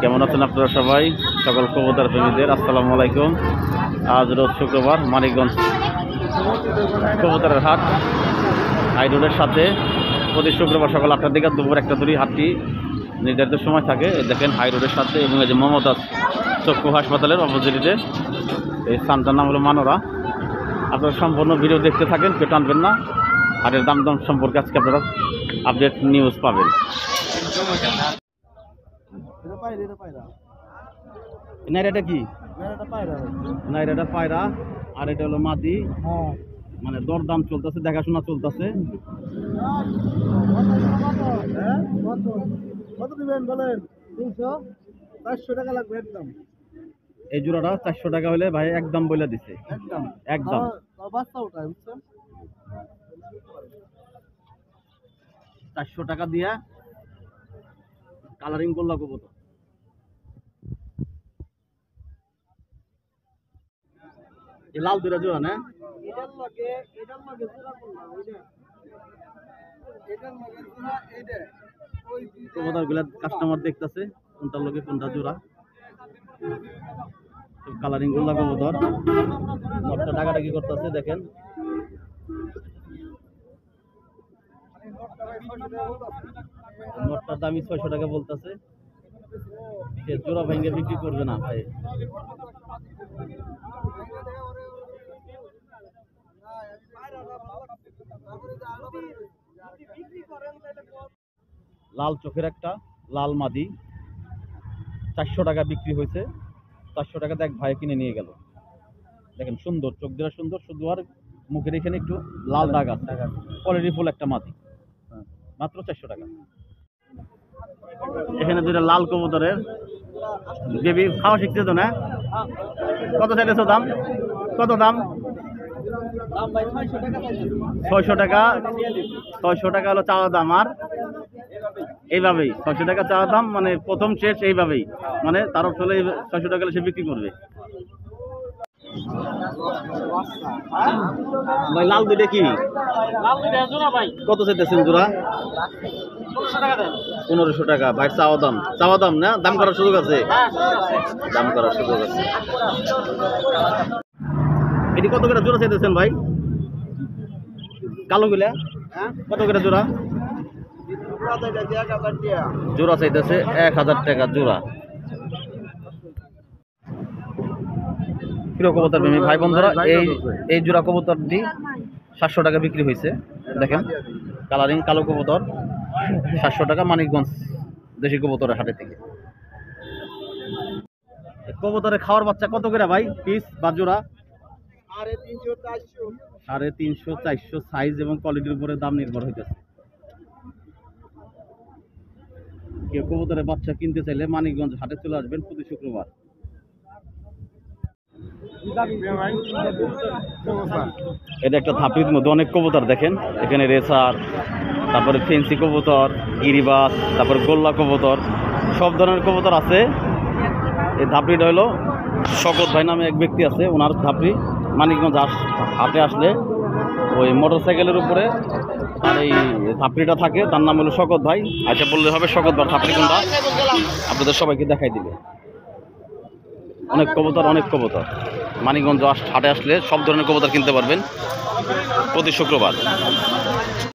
কেমন আছেন আপনারা সবাই? সকল কবুতর প্রেমীদের আসসালামু আলাইকুম। আজ রোজ শুক্রবার, মানিকগঞ্জ কবুতরের হাট হাই রোডের সাথে প্রতি শুক্রবার সকাল 8টার দিকে দুপুর 1টা ধরে হাটটি নির্ধারিত সময় থাকে। দেখেন হাই রোডের সাথে এবং এই যে মমতাজ চক্ষু হাসপাতালের অপোজিটে এই স্থানটার নাম হলো মানোরা। আপনারা সম্পূর্ণ ভিডিও দেখতে থাকেন, কেউ টানবেন না। হাটের দাম সম্পর্কে আজকে আপনারা আপডেট নিউজ পাবেন। নাইরাটা কি? নাইরাটা পায়রা, আর এটা হলো মাদি। মানে দরদাম চলতেছে, দেখাশোনা চলতেছে। কত দিবেন বলেন? 300 400 টাকা লাগবে একদম। এই জোড়াটা 400 টাকা হলে ভাই একদম বলে দিছে। একদম একদম বাচ্চা ওটাই বুঝছেন, 400 টাকা দিয়া কালারিং করলা কবুতর। এই লাল দুটা জোড়া না? এটার লগে জোড়া করলাম ওইটা, এটার লগে জোড়া এইটা, ওই কবুতরগুলা কাস্টমার দেখতেছে কোনটা লগে কোনটা জোড়া। কালারিং করলা কবুতর। নটটা টাকাটা কি করতেছে দেখেন। নটটার দামই 600 টাকা বলতেছে। সে জোড়া ভেঙে বিক্রি করবে না ভাই। লাল চোখের একটা লাল মাদি 400 টাকা বিক্রি হয়েছে। 400 টাকা দেখ ভাই কিনে নিয়ে গেল। দেখেন সুন্দর, চোখ দুটা সুন্দর, শুধু আর মুখের এখানে একটু লাল দাগ আছে। কোয়ালিটি ফুল একটা মাদি, মাত্র 400 টাকা। এখানে দুটা লাল কবুতরের বেবি খাওয়া শিখছে তো না? কত চাইতেছো দাম? কত দাম? 600 টাকা। 600 টাকা হলো চাওয়া দাম। আর এইভাবেই 600 টাকা চাওয়া দাম, মানে প্রথম শেষ এইভাবেই, মানে তার চলে 600 টাকা সে বিক্রি করবে। ভাই লাল দুইটা কি? কত চাইতেছেন জোড়া? 1500 টাকা ভাই চাওয়া দাম। চাওয়া দাম না, দাম করার সুযোগ আছে। দাম করার সুযোগ আছে। এটি কত করে জোড়া চাইতেছেন ভাই? কালো গুলা কত করে জোড়া? জোড়া চাইতেছে 1000 টাকা জোড়া। প্রিয় কবুতর প্রেমী ভাই বন্ধুরা, এই জোড়া কবুতরটি 700 টাকা বিক্রি হয়েছে। দেখেন কালারিং কালো কবুতর 700 টাকা, মানিকগঞ্জ দেশি কবুতরের হাটে থেকে। কবুতরের খাওয়ার বাচ্চা কত করে ভাই পিস বা জোড়া? 350 400 সাইজ এবং কোয়ালিটির উপরে দাম নির্ভর হইতেছে। কেউ কবুতরের বাচ্চা কিনতে চাইলে মানিকগঞ্জ হাটে চলে আসবেন প্রতি শুক্রবার। এটা একটা ধাপির মধ্যে অনেক কবুতর দেখেন। এখানে রেসার, তারপরে ফেন্সি কবুতর, গিরিবাস, তারপরে গোল্লা কবুতর, সব ধরনের কবুতর আছে। এই ধাপড়িটা হলো শকত ভাই নামে এক ব্যক্তি আছে, ওনার ধাপড়ি। মানিকগঞ্জ হাটে আসলে ওই মোটর সাইকেলের উপরে তার এই ধাপড়িটা থাকে, তার নাম হলো শকত ভাই। আচ্ছা বললে হবে শকত ভাই ধাপড়ি কোনটা, আপনাদের সবাইকে দেখাই দিবে। অনেক কবুতর, অনেক কবুতর। মানিকগঞ্জ হাটে আসলে সব ধরনের কবুতর কিনতে পারবেন প্রতি শুক্রবার।